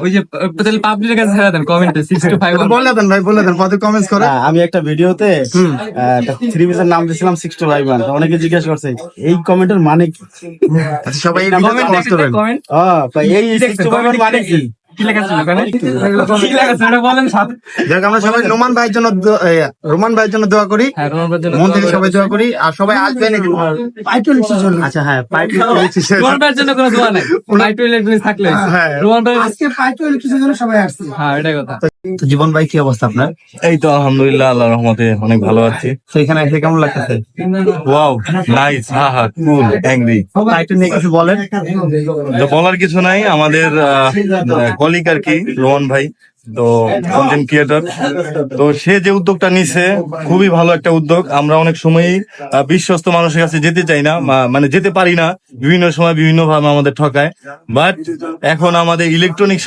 ওই যে তাহলে পাবলিকের কাছে ছেড়ে দেন কমেন্টে 625 বলে দেন ভাই, বলে দেন কত কমেন্টস করে। আমি একটা ভিডিওতে থ্রি পিসের নাম দিয়েছিলাম 621, অনেকে জিজ্ঞেস করছে এই কমেন্টের মানে কি। আচ্ছা, সবাই এই ভিডিওতে কমেন্টস করবেন। কমেন্ট এই 621 মানে কি? কি লেখা ছিল ওখানে? কি লেখা ছিল এটা বলেন সাথে। যাক, আমরা সবাই রোমান ভাইয়ের জন্য রোমান ভাইয়ের জন্য দোয়া করি, হ্যাঁ রোমান ভাইয়ের জন্য মন থেকে সবাই দোয়া করি। আর সবাই আসবেন একটু পাইটুলিক্সের জন্য। আচ্ছা হ্যাঁ, রোমান ভাইয়ের জন্য কোনো দোয়া নাই, পাইটু ইলেকট্রনিক্স থাকলে হ্যাঁ। রোমান ভাই আজকে পাইটুলিক্সের জন্য সবাই আসছে। হ্যাঁ এটাই কথা। তো জীবন ভাই, কি অবস্থা আপনার? এই তো আলহামদুলিল্লাহ, আল্লাহর রহমতে অনেক ভালো আছি। তো এখানে এসে কেমন লাগতেছে? ওয়াও, নাইস, কুল, অ্যাংরি। পাইটু নিয়ে কিছু বলেন। তো বলার কিছু নাই, আমাদের কলিগ আর কি, রোহন ভাই, তো কন্টেন্ট ক্রিয়েটর। তো সে যে উদ্যোগটা নিছে খুবই ভালো একটা উদ্যোগ। আমরা অনেক সময়ই বিশ্বস্ত মানুষের কাছে যেতে চাই না, মানে যেতে পারি না, বিভিন্ন সময় বিভিন্ন ভাবে আমাদের ঠকায়। বাট এখন আমাদের ইলেকট্রনিক